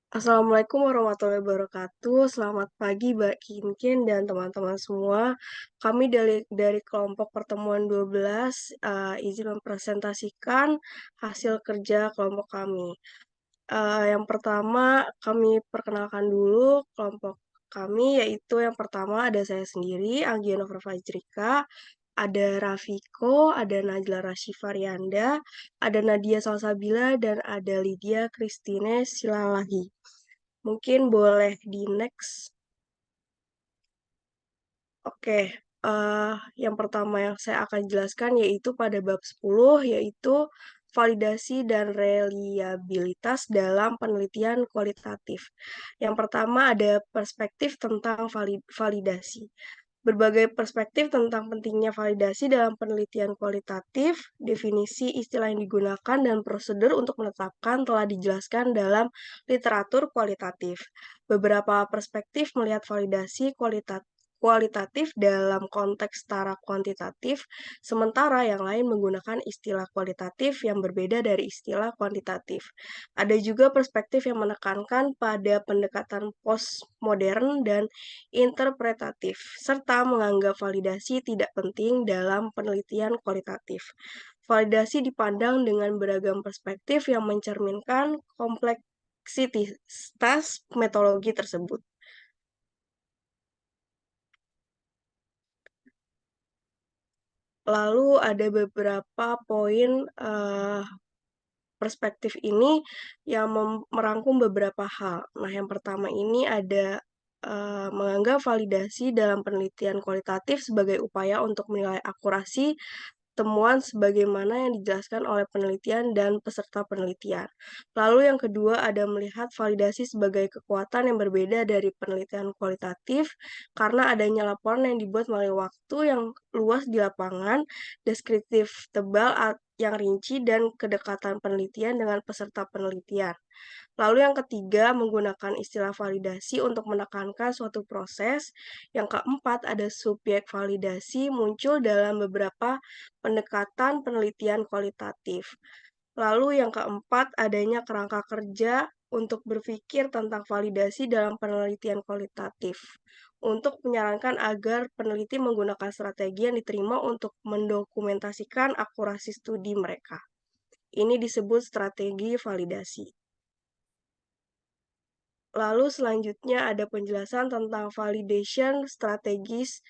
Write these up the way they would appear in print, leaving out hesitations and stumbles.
Assalamualaikum warahmatullahi wabarakatuh. Selamat pagi Mbak Kinkin dan teman-teman semua. Kami dari kelompok pertemuan 12 izin mempresentasikan hasil kerja kelompok kami. Yang pertama kami perkenalkan dulu kelompok kami, yaitu yang pertama ada saya sendiri, Anggia Nova Fajrika, ada Rafiko, ada Najla Rasyifarianda, ada Nadia Salsabila, dan ada Lydia Christine Silalahi. Mungkin boleh di next. Oke, yang pertama yang saya akan jelaskan yaitu pada bab 10, yaitu validasi dan reliabilitas dalam penelitian kualitatif. Yang pertama ada perspektif tentang validasi. Berbagai perspektif tentang pentingnya validasi dalam penelitian kualitatif, definisi istilah yang digunakan, dan prosedur untuk menetapkan telah dijelaskan dalam literatur kualitatif. Beberapa perspektif melihat validasi kualitatif dalam konteks setara kuantitatif, sementara yang lain menggunakan istilah kualitatif yang berbeda dari istilah kuantitatif. Ada juga perspektif yang menekankan pada pendekatan postmodern dan interpretatif, serta menganggap validasi tidak penting dalam penelitian kualitatif. Validasi dipandang dengan beragam perspektif yang mencerminkan kompleksitas metodologi tersebut. Lalu ada beberapa poin perspektif ini yang merangkum beberapa hal. Nah, yang pertama ini ada menganggap validasi dalam penelitian kualitatif sebagai upaya untuk menilai akurasi temuan sebagaimana yang dijelaskan oleh penelitian dan peserta penelitian. Lalu yang kedua ada melihat validasi sebagai kekuatan yang berbeda dari penelitian kualitatif karena adanya laporan yang dibuat melalui waktu yang luas di lapangan, deskriptif tebal yang rinci, dan kedekatan penelitian dengan peserta penelitian. Lalu yang ketiga, menggunakan istilah validasi untuk menekankan suatu proses. Yang keempat, ada subjek validasi muncul dalam beberapa pendekatan penelitian kualitatif. Lalu yang keempat, adanya kerangka kerja untuk berpikir tentang validasi dalam penelitian kualitatif, untuk menyarankan agar peneliti menggunakan strategi yang diterima untuk mendokumentasikan akurasi studi mereka. Ini disebut strategi validasi. Lalu selanjutnya ada penjelasan tentang validation strategis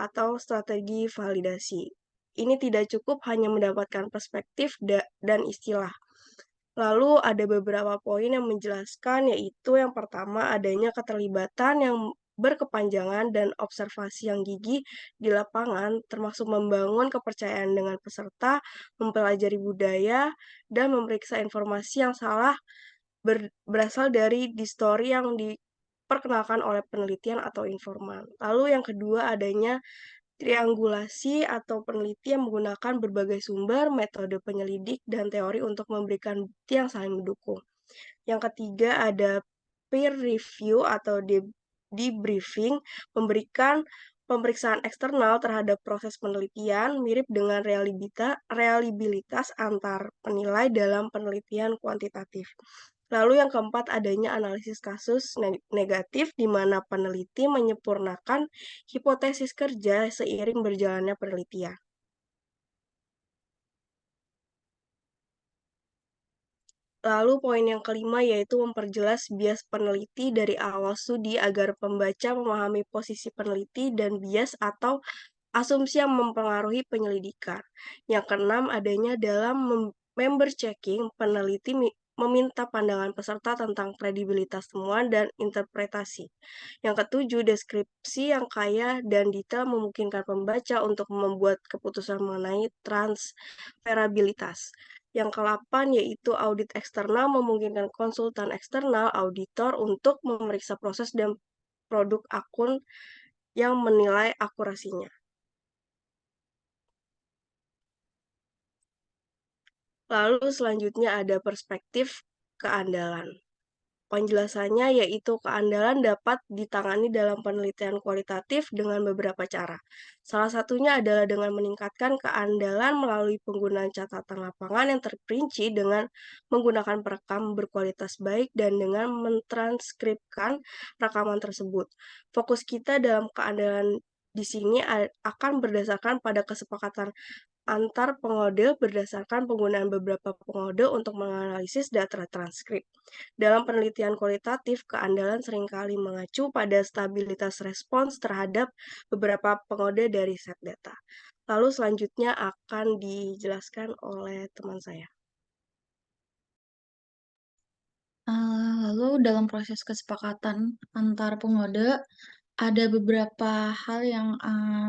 atau strategi validasi. Ini tidak cukup hanya mendapatkan perspektif dan istilah. Lalu ada beberapa poin yang menjelaskan, yaitu yang pertama adanya keterlibatan yang berkepanjangan dan observasi yang gigih di lapangan, termasuk membangun kepercayaan dengan peserta, mempelajari budaya, dan memeriksa informasi yang salah berasal dari distori yang diperkenalkan oleh penelitian atau informan. Lalu yang kedua adanya triangulasi atau peneliti yang menggunakan berbagai sumber, metode penyelidik, dan teori untuk memberikan bukti yang saling mendukung. Yang ketiga ada peer review atau debriefing, memberikan pemeriksaan eksternal terhadap proses penelitian, mirip dengan reliabilitas antar penilai dalam penelitian kuantitatif. Lalu yang keempat adanya analisis kasus negatif di mana peneliti menyempurnakan hipotesis kerja seiring berjalannya penelitian. Lalu poin yang kelima yaitu memperjelas bias peneliti dari awal studi agar pembaca memahami posisi peneliti dan bias atau asumsi yang mempengaruhi penyelidikan. Yang keenam adanya dalam member checking, peneliti meminta pandangan peserta tentang kredibilitas temuan dan interpretasi. Yang ketujuh, deskripsi yang kaya dan detail memungkinkan pembaca untuk membuat keputusan mengenai transferabilitas. Yang ke-8 yaitu audit eksternal memungkinkan konsultan eksternal, auditor untuk memeriksa proses dan produk akun yang menilai akurasinya. Lalu selanjutnya ada perspektif keandalan. Penjelasannya yaitu keandalan dapat ditangani dalam penelitian kualitatif dengan beberapa cara. Salah satunya adalah dengan meningkatkan keandalan melalui penggunaan catatan lapangan yang terperinci dengan menggunakan perekam berkualitas baik dan dengan mentranskripsi rekaman tersebut. Fokus kita dalam keandalan di sini akan berdasarkan pada kesepakatan antar pengode berdasarkan penggunaan beberapa pengode untuk menganalisis data transkrip. Dalam penelitian kualitatif, keandalan seringkali mengacu pada stabilitas respons terhadap beberapa pengode dari set data. Lalu selanjutnya akan dijelaskan oleh teman saya. Lalu dalam proses kesepakatan antar pengode, ada beberapa hal yang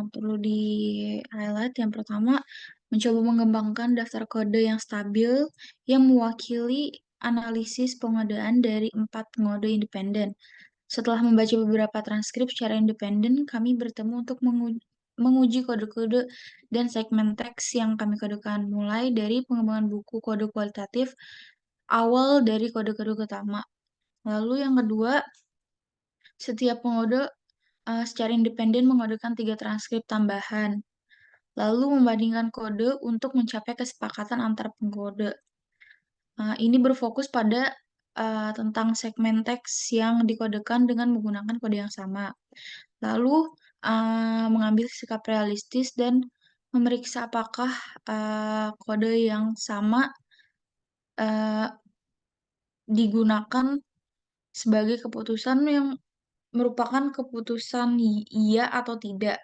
perlu di-highlight. Yang pertama, mencoba mengembangkan daftar kode yang stabil yang mewakili analisis pengodaan dari 4 pengode independen. Setelah membaca beberapa transkrip secara independen, kami bertemu untuk menguji kode-kode dan segmen teks yang kami kodekan, mulai dari pengembangan buku kode kualitatif awal dari kode-kode utama. Lalu yang kedua, setiap pengode secara independen mengodekan 3 transkrip tambahan, lalu membandingkan kode untuk mencapai kesepakatan antar pengode. Ini berfokus pada tentang segmen teks yang dikodekan dengan menggunakan kode yang sama. Lalu mengambil sikap realistis dan memeriksa apakah kode yang sama uh, digunakan sebagai keputusan yang merupakan keputusan iya atau tidak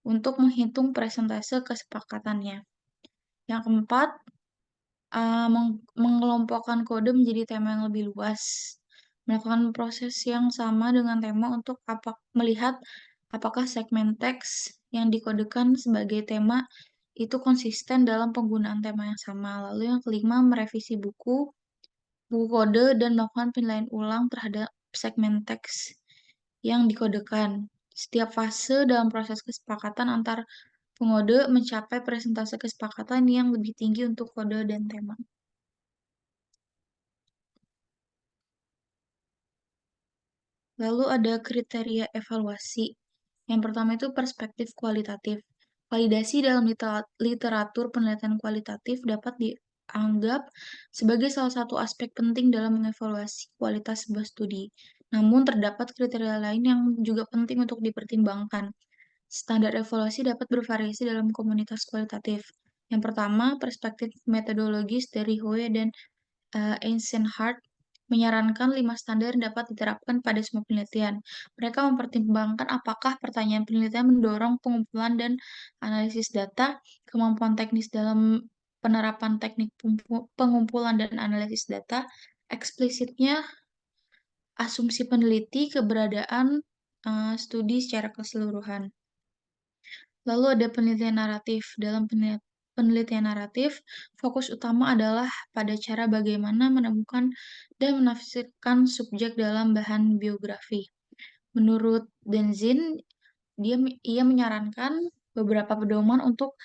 untuk menghitung persentase kesepakatannya. Yang keempat, mengelompokkan kode menjadi tema yang lebih luas. Melakukan proses yang sama dengan tema untuk melihat apakah segmen teks yang dikodekan sebagai tema itu konsisten dalam penggunaan tema yang sama. Lalu yang kelima, merevisi buku kode dan melakukan penilaian ulang terhadap segmen teks yang dikodekan. Setiap fase dalam proses kesepakatan antar pengode mencapai presentase kesepakatan yang lebih tinggi untuk kode dan tema. Lalu ada kriteria evaluasi. Yang pertama itu perspektif kualitatif. Validasi dalam literatur penelitian kualitatif dapat dianggap sebagai salah satu aspek penting dalam mengevaluasi kualitas sebuah studi. Namun terdapat kriteria lain yang juga penting untuk dipertimbangkan. Standar evaluasi dapat bervariasi dalam komunitas kualitatif. Yang pertama, perspektif metodologis dari Howe dan Eisenhardt menyarankan 5 standar yang dapat diterapkan pada semua penelitian. Mereka mempertimbangkan apakah pertanyaan penelitian mendorong pengumpulan dan analisis data, kemampuan teknis dalam penerapan teknik pengumpulan dan analisis data, eksplisitnya asumsi peneliti, keberadaan studi secara keseluruhan. Lalu ada penelitian naratif. Dalam penelitian naratif, fokus utama adalah pada cara bagaimana menemukan dan menafsirkan subjek dalam bahan biografi. Menurut Denzin, ia menyarankan beberapa pedoman untuk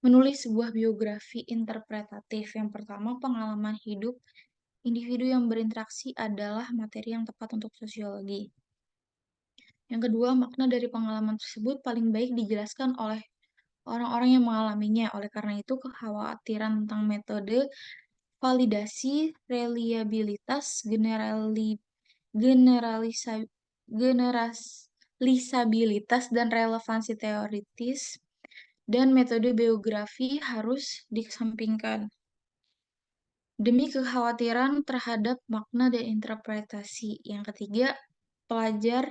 menulis sebuah biografi interpretatif. Yang pertama, pengalaman hidup individu yang berinteraksi adalah materi yang tepat untuk sosiologi. Yang kedua, makna dari pengalaman tersebut paling baik dijelaskan oleh orang-orang yang mengalaminya. Oleh karena itu, kekhawatiran tentang metode validasi, reliabilitas, generalisabilitas, dan relevansi teoritis, dan metode biografi harus dikesampingkan. Demi kekhawatiran terhadap makna dan interpretasi. Yang ketiga, pelajar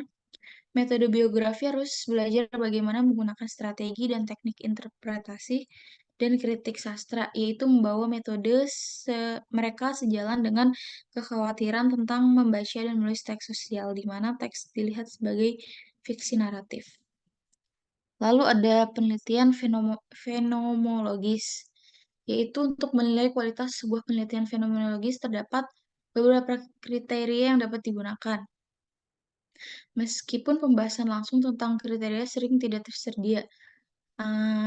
metode biografi harus belajar bagaimana menggunakan strategi dan teknik interpretasi dan kritik sastra, yaitu membawa metode mereka sejalan dengan kekhawatiran tentang membaca dan menulis teks sosial, di mana teks dilihat sebagai fiksi naratif. Lalu ada penelitian fenomenologis, yaitu untuk menilai kualitas sebuah penelitian fenomenologis terdapat beberapa kriteria yang dapat digunakan. Meskipun pembahasan langsung tentang kriteria sering tidak tersedia,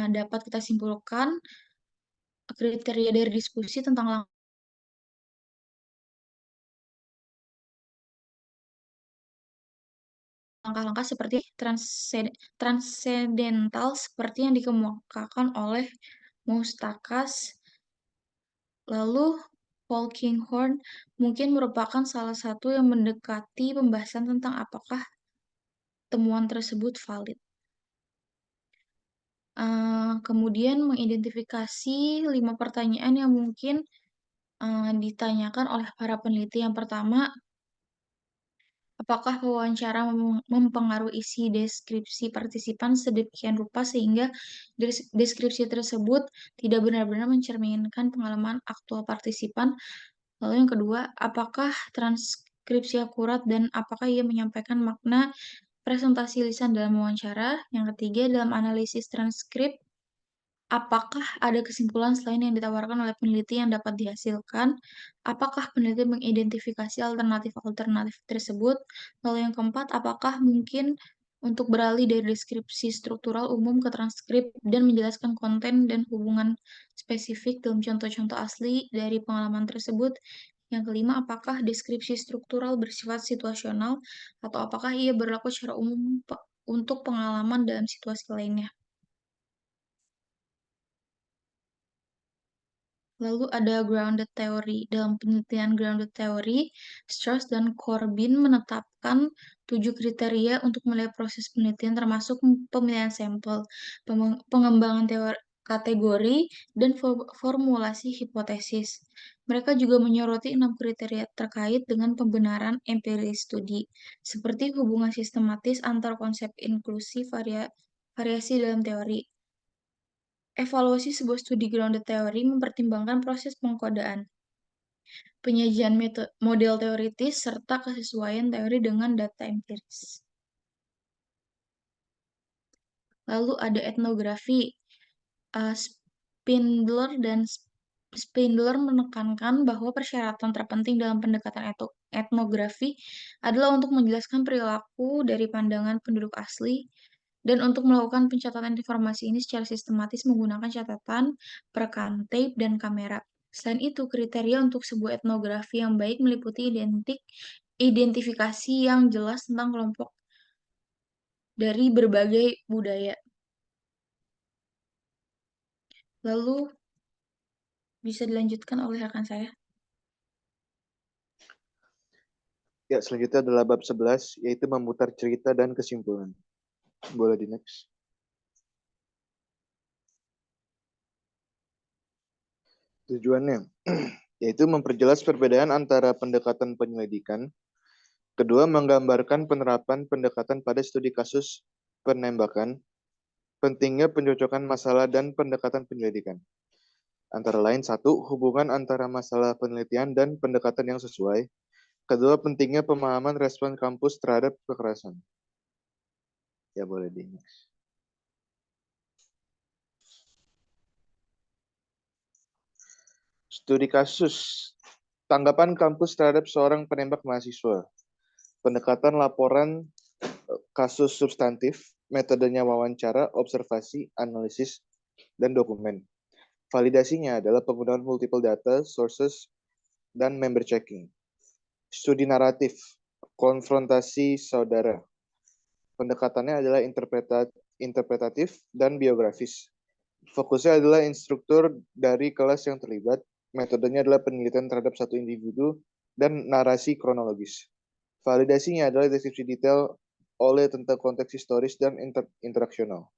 dapat kita simpulkan kriteria dari diskusi tentang langkah-langkah seperti transendental seperti yang dikemukakan oleh Mustakas. Lalu Polkinghorne mungkin merupakan salah satu yang mendekati pembahasan tentang apakah temuan tersebut valid. Kemudian mengidentifikasi 5 pertanyaan yang mungkin ditanyakan oleh para peneliti. Yang pertama, apakah wawancara mempengaruhi isi deskripsi partisipan sedemikian rupa sehingga deskripsi tersebut tidak benar-benar mencerminkan pengalaman aktual partisipan? Lalu yang kedua, apakah transkripsi akurat dan apakah ia menyampaikan makna presentasi lisan dalam wawancara? Yang ketiga, dalam analisis transkrip, apakah ada kesimpulan selain yang ditawarkan oleh peneliti yang dapat dihasilkan? Apakah peneliti mengidentifikasi alternatif-alternatif tersebut? Lalu yang keempat, apakah mungkin untuk beralih dari deskripsi struktural umum ke transkrip dan menjelaskan konten dan hubungan spesifik dalam contoh-contoh asli dari pengalaman tersebut? Yang kelima, apakah deskripsi struktural bersifat situasional atau apakah ia berlaku secara umum untuk pengalaman dalam situasi lainnya? Lalu ada grounded theory. Dalam penelitian grounded theory, Strauss dan Corbin menetapkan 7 kriteria untuk menilai proses penelitian termasuk pemilihan sampel, pengembangan kategori, dan formulasi hipotesis. Mereka juga menyoroti 6 kriteria terkait dengan pembenaran empiris studi, seperti hubungan sistematis antar konsep inklusi variasi dalam teori. Evaluasi sebuah studi grounded theory mempertimbangkan proses pengkodaan, penyajian model teoritis, serta kesesuaian teori dengan data empiris. Lalu ada etnografi. Spindler menekankan bahwa persyaratan terpenting dalam pendekatan etnografi adalah untuk menjelaskan perilaku dari pandangan penduduk asli dan untuk melakukan pencatatan informasi ini secara sistematis menggunakan catatan, perekam tape, dan kamera. Selain itu, kriteria untuk sebuah etnografi yang baik meliputi identifikasi yang jelas tentang kelompok dari berbagai budaya. Lalu, bisa dilanjutkan oleh rekan saya. Ya, selanjutnya adalah bab 11, yaitu memutar cerita dan kesimpulan. Boleh di next. Tujuannya, yaitu memperjelas perbedaan antara pendekatan penyelidikan. Kedua, menggambarkan penerapan pendekatan pada studi kasus penembakan. Pentingnya pencocokan masalah dan pendekatan penyelidikan. Antara lain, 1, hubungan antara masalah penelitian dan pendekatan yang sesuai. Kedua, pentingnya pemahaman respon kampus terhadap kekerasan. Ya, boleh di next. Studi kasus. Tanggapan kampus terhadap seorang penembak mahasiswa. Pendekatan laporan kasus substantif, metodenya wawancara, observasi, analisis, dan dokumen. Validasinya adalah penggunaan multiple data, sources, dan member checking. Studi naratif, konfrontasi saudara. Pendekatannya adalah interpretatif dan biografis. Fokusnya adalah instruktur dari kelas yang terlibat. Metodenya adalah penelitian terhadap satu individu dan narasi kronologis. Validasinya adalah deskripsi detail oleh tentang konteks historis dan interaksional.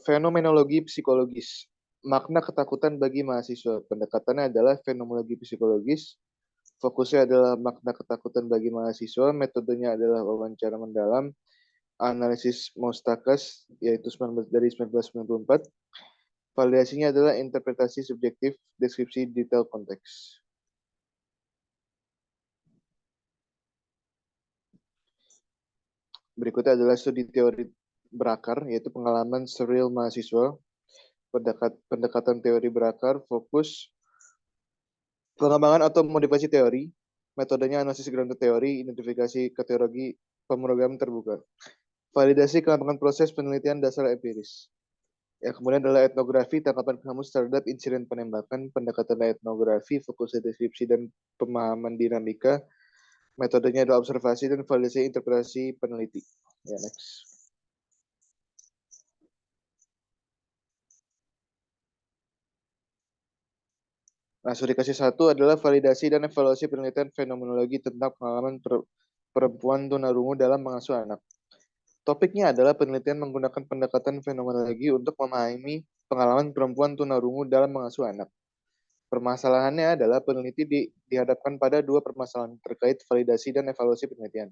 Fenomenologi psikologis. Makna ketakutan bagi mahasiswa. Pendekatannya adalah fenomenologi psikologis. Fokusnya adalah makna ketakutan bagi mahasiswa. Metodenya adalah wawancara mendalam. Analisis Mustakas, yaitu dari 1994. Validasinya adalah interpretasi subjektif, deskripsi detail konteks. Berikutnya adalah studi teori berakar, yaitu pengalaman serial mahasiswa. Pendekatan teori berakar, fokus pengembangan atau modifikasi teori. Metodenya analisis grounded teori, identifikasi kategori pemrograman terbuka. Validasi pengembangan proses penelitian dasar empiris. Ya, kemudian adalah etnografi, tanggapan kamus terhadap insiden penembakan, pendekatan etnografi, fokus deskripsi dan pemahaman dinamika, metodenya adalah observasi dan validasi interpretasi peneliti. Ya, next. Nah, studi kasus 1 adalah validasi dan evaluasi penelitian fenomenologi tentang pengalaman perempuan tunarungu dalam mengasuh anak. Topiknya adalah penelitian menggunakan pendekatan fenomenologi untuk memahami pengalaman perempuan tunarungu dalam mengasuh anak. Permasalahannya adalah peneliti dihadapkan pada dua permasalahan terkait validasi dan evaluasi penelitian.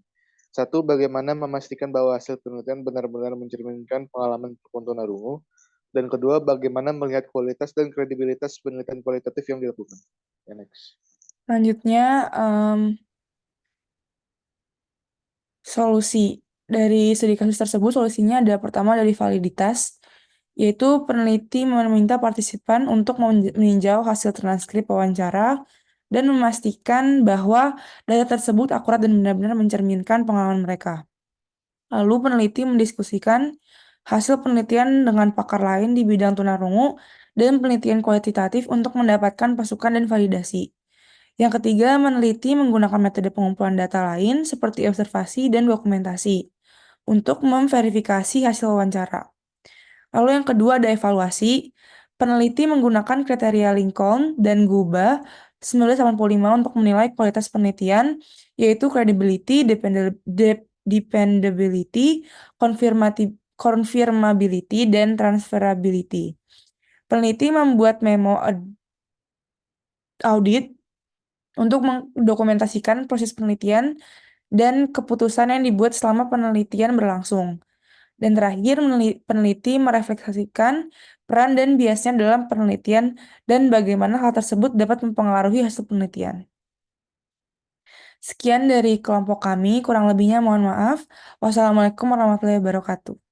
Satu, bagaimana memastikan bahwa hasil penelitian benar-benar mencerminkan pengalaman perempuan tunarungu. Dan kedua, bagaimana melihat kualitas dan kredibilitas penelitian kualitatif yang dilakukan. Ya, next. Selanjutnya, solusi dari studi kasus tersebut, solusinya ada pertama dari validitas, yaitu peneliti meminta partisipan untuk meninjau hasil transkrip wawancara dan memastikan bahwa data tersebut akurat dan benar-benar mencerminkan pengalaman mereka. Lalu peneliti mendiskusikan hasil penelitian dengan pakar lain di bidang tunarungu dan penelitian kuantitatif untuk mendapatkan masukan dan validasi. Yang ketiga, meneliti menggunakan metode pengumpulan data lain seperti observasi dan dokumentasi untuk memverifikasi hasil wawancara. Lalu yang kedua ada evaluasi. Peneliti menggunakan kriteria Lincoln dan Guba 1985 untuk menilai kualitas penelitian, yaitu credibility, dependability, confirmability, dan transferability. Peneliti membuat memo audit untuk mendokumentasikan proses penelitian dan keputusan yang dibuat selama penelitian berlangsung. Dan terakhir, peneliti merefleksikan peran dan biasnya dalam penelitian dan bagaimana hal tersebut dapat mempengaruhi hasil penelitian. Sekian dari kelompok kami, kurang lebihnya mohon maaf. Wassalamualaikum warahmatullahi wabarakatuh.